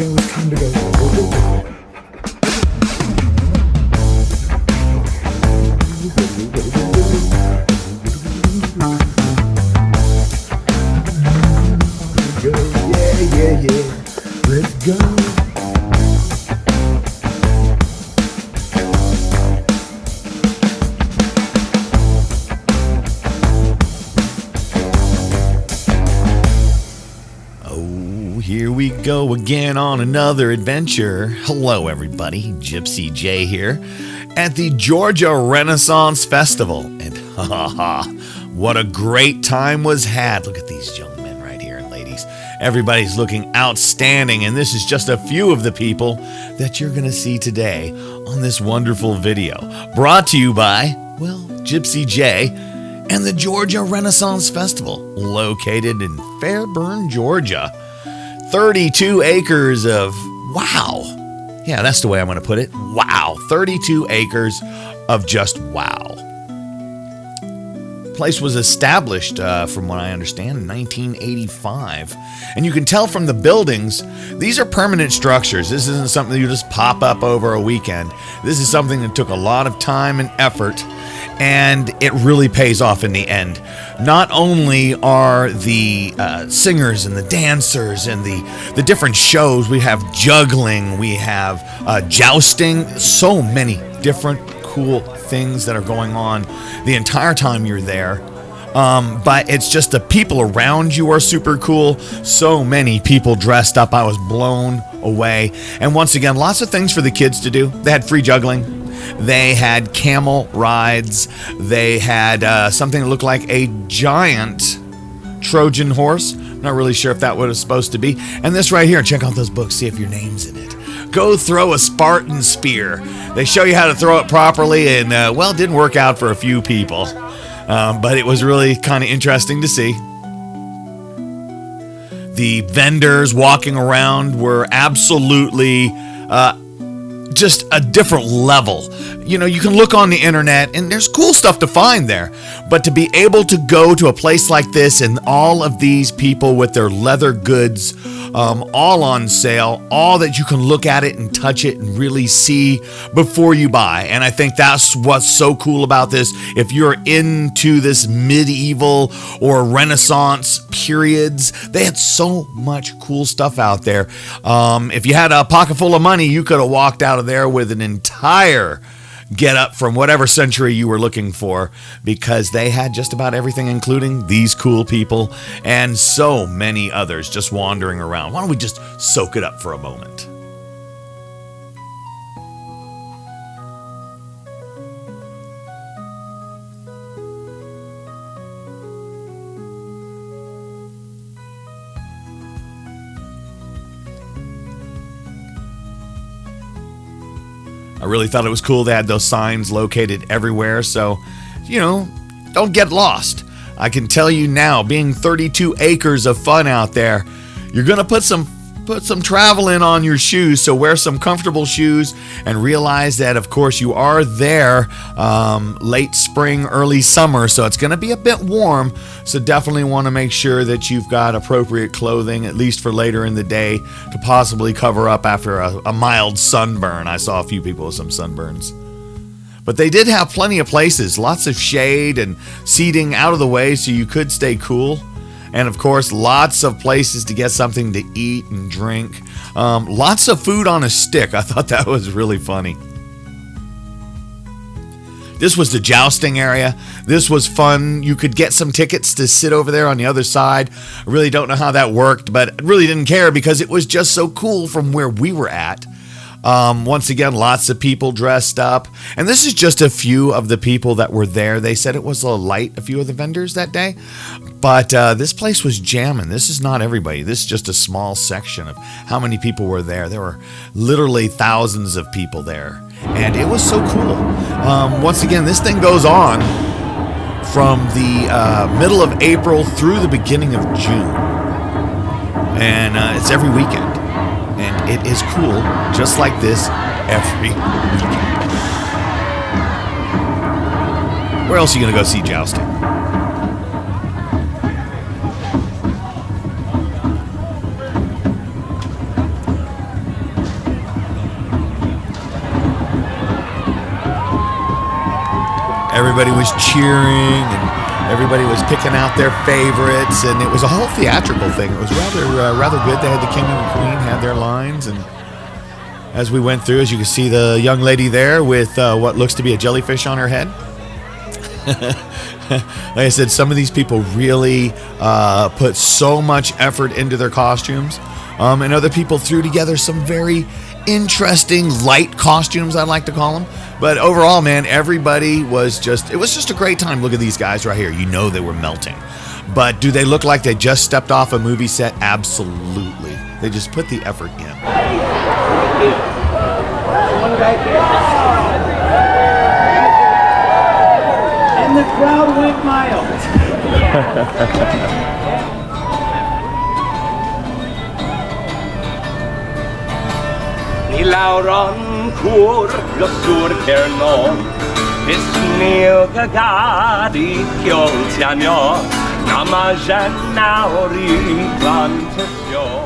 go, it's time to go. Go, go, go. Yeah. Let's go. Oh, here we go again on another adventure. Hello, everybody. Gypsy J here at the Georgia Renaissance Festival. And what a great time was had. Look at these young men right here and ladies. Everybody's looking outstanding, and this is just a few of the people that you're going to see today on this wonderful video. Brought to you by, well, Gypsy J and the Georgia Renaissance Festival, located in Fairburn, Georgia. 32 acres of, wow. Yeah, that's the way I'm going to put it. Wow. 32 acres of just wow. Place was established, from what I understand, in 1985. And you can tell from the buildings, these are permanent structures. This isn't something you just pop up over a weekend. This is something that took a lot of time and effort, and it really pays off in the end. Not only are the singers and the dancers and the different shows, we have juggling, we have jousting, so many different cool things that are going on the entire time you're there. But it's just the people around you are super cool. So many people dressed up. I was blown away. And once again, lots of things for the kids to do. They had free juggling. They had camel rides. They had something that looked like a giant Trojan horse. Not really sure if that was supposed to be. And this right here, check out those books, see if your name's in it. Go throw a Spartan spear. They show you how to throw it properly, and well, it didn't work out for a few people. But it was really kind of interesting to see. The vendors walking around were absolutely just a different level. You know, you can look on the internet and there's cool stuff to find there, but to be able to go to a place like this and all of these people with their leather goods all on sale, all that you can look at it and touch it and really see before you buy. And I think that's what's so cool about this. If you're into this medieval or Renaissance periods, they had so much cool stuff out there. If you had a pocket full of money, you could have walked out of there with an entire get up from whatever century you were looking for, because they had just about everything, including these cool people and so many others just wandering around. Why don't we just soak it up for a moment? I really thought it was cool. They had those signs located everywhere, so, you know, don't get lost. I can tell you now, being 32 acres of fun out there, you're going to put some travel in on your shoes, so wear some comfortable shoes and realize that, of course, you are there late spring, early summer, so it's going to be a bit warm, so definitely want to make sure that you've got appropriate clothing, at least for later in the day, to possibly cover up after a mild sunburn. I saw a few people with some sunburns. But they did have plenty of places, lots of shade and seating out of the way so you could stay cool. And of course, lots of places to get something to eat and drink. Lots of food on a stick. I thought that was really funny. This was the jousting area. This was fun. You could get some tickets to sit over there on the other side. I really don't know how that worked, but I really didn't care because it was just so cool from where we were at. Once again, lots of people dressed up. And this is just a few of the people that were there. They said it was a few of the vendors that day. But this place was jamming. This is not everybody. This is just a small section of how many people were there. There were literally thousands of people there. And it was so cool. Once again, this thing goes on from the middle of April through the beginning of June. And it's every weekend. And it is cool, just like this, every weekend. Where else are you going to go see jousting? everybody was cheering and everybody was picking out their favorites, and it was a whole theatrical thing. It was rather good. They had the king and the queen had their lines, and as we went through, as you can see the young lady there with what looks to be a jellyfish on her head. Like I said, some of these people really put so much effort into their costumes, and other people threw together some very interesting light costumes, I'd like to call them. But overall, man, everybody was it was just a great time. Look at these guys right here. You know they were melting. But do they look like they just stepped off a movie set? Absolutely. They just put the effort in. And the crowd went wild. Ni lauron kur gosur kernon Isnil gagadi kyoltianyo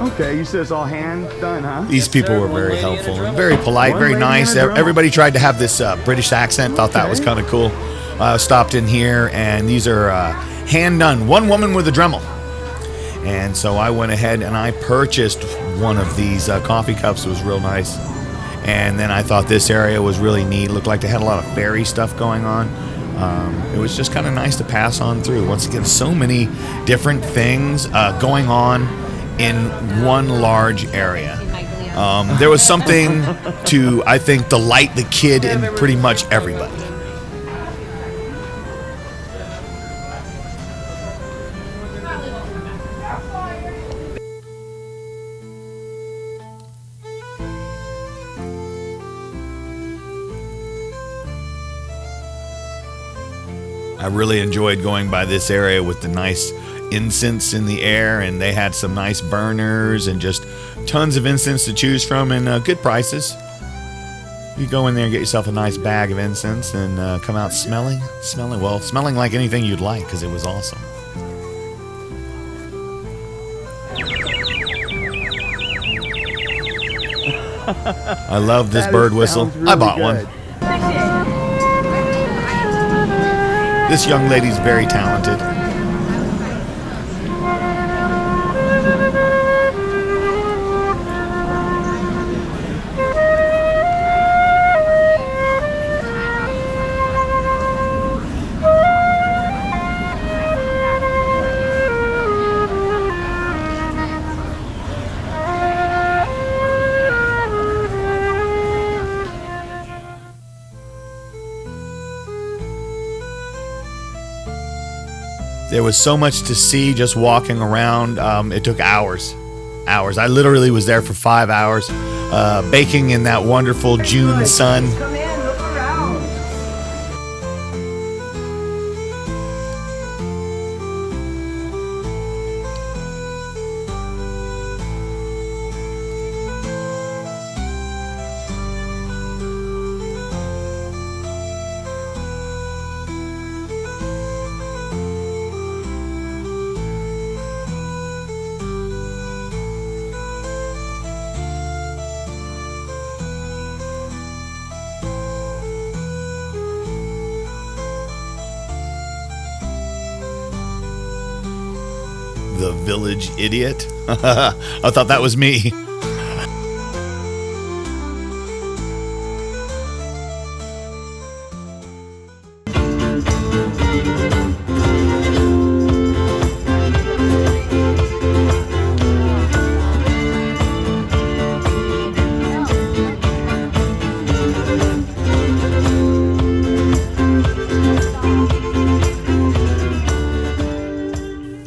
Okay, you said it's all hand done, huh? These people were very helpful and very polite, very nice. Everybody tried to have this British accent. Thought that was kind of cool. Stopped in here, and these are hand done. One woman with a Dremel. And so I went ahead and I purchased one of these coffee cups. It was real nice. And then I thought this area was really neat. Looked like they had a lot of fairy stuff going on. It was just kind of nice to pass on through. Once again, so many different things going on in one large area. There was something to, I think, delight the kid and pretty much everybody. I really enjoyed going by this area with the nice incense in the air, and they had some nice burners and just tons of incense to choose from, and good prices. You go in there and get yourself a nice bag of incense and come out smelling like anything you'd like, because it was awesome. I love this bird whistle. Really I bought one. This young lady's very talented. There was so much to see just walking around. It took hours. I literally was there for 5 hours, baking in that wonderful June sun. Come in, look around. The village idiot. I thought that was me.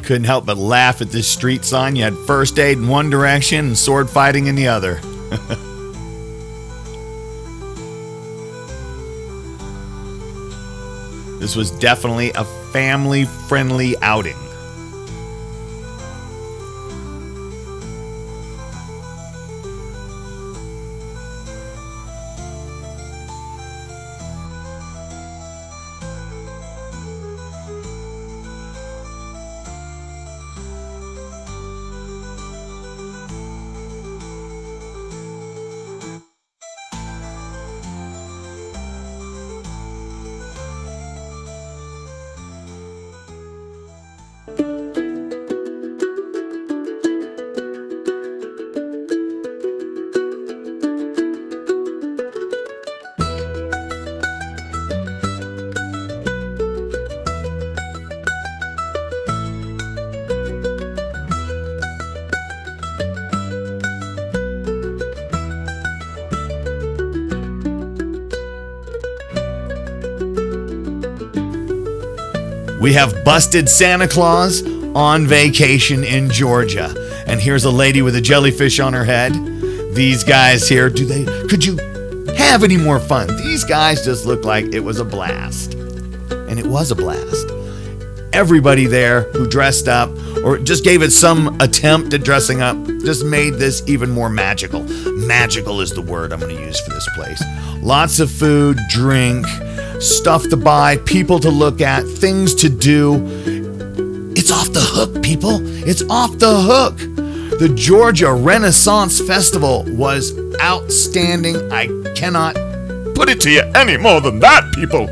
Couldn't help but laugh at this street sign. You had first aid in one direction and sword fighting in the other. This was definitely a family-friendly outing. We have busted Santa Claus on vacation in Georgia. And here's a lady with a jellyfish on her head. These guys here, could you have any more fun? These guys just look like it was a blast. And it was a blast. Everybody there who dressed up or just gave it some attempt at dressing up just made this even more magical. Magical is the word I'm going to use for this place. Lots of food, drink, stuff to buy, people to look at, things to do. It's off the hook, people. It's off the hook. The Georgia Renaissance Festival was outstanding. I cannot put it to you any more than that, people.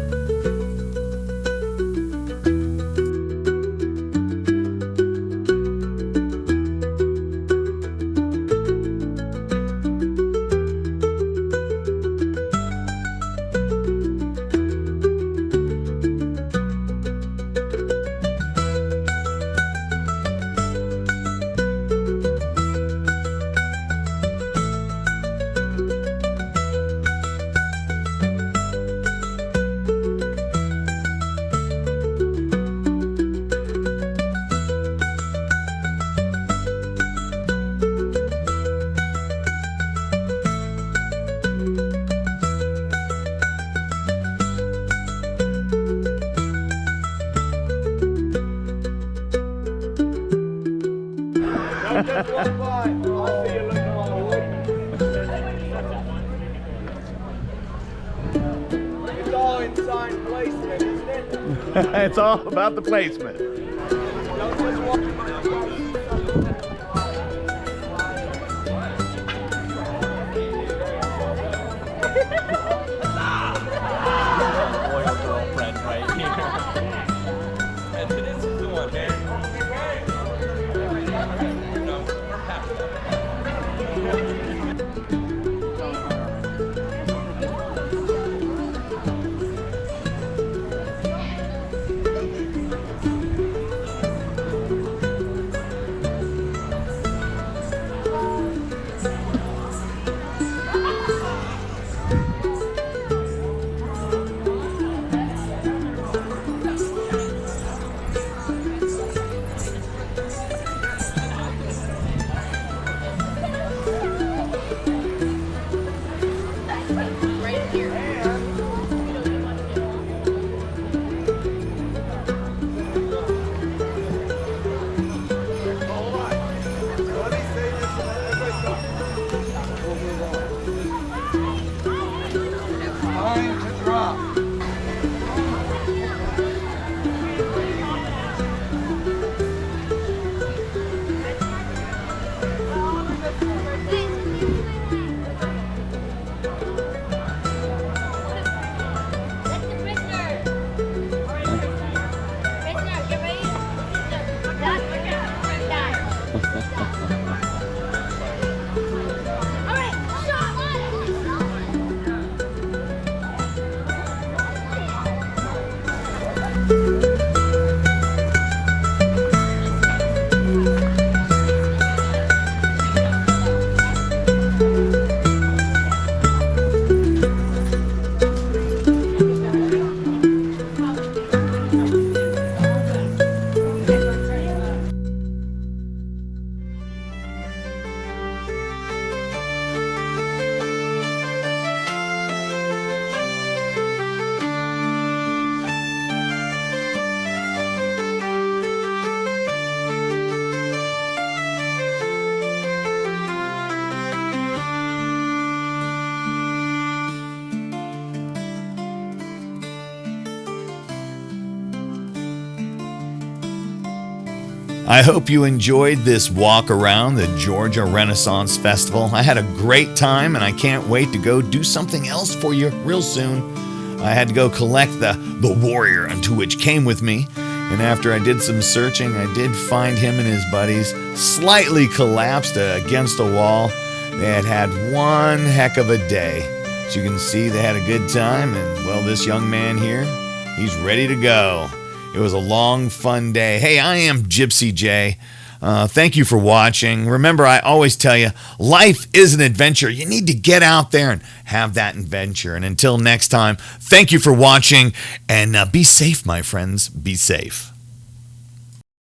It's all in sign placement, isn't it? It's all about the placement. Don't just walk. Loyal girlfriend right here. And this is the one, man. No, we're past that. I hope you enjoyed this walk around the Georgia Renaissance Festival. I had a great time and I can't wait to go do something else for you real soon. I had to go collect the warrior unto which came with me. And after I did some searching, I did find him and his buddies slightly collapsed against a wall. They had had one heck of a day. As you can see, they had a good time. And well, this young man here, he's ready to go. It was a long, fun day. Hey, I am Gypsy J. Thank you for watching. Remember, I always tell you, life is an adventure. You need to get out there and have that adventure. And until next time, thank you for watching, and be safe, my friends. Be safe.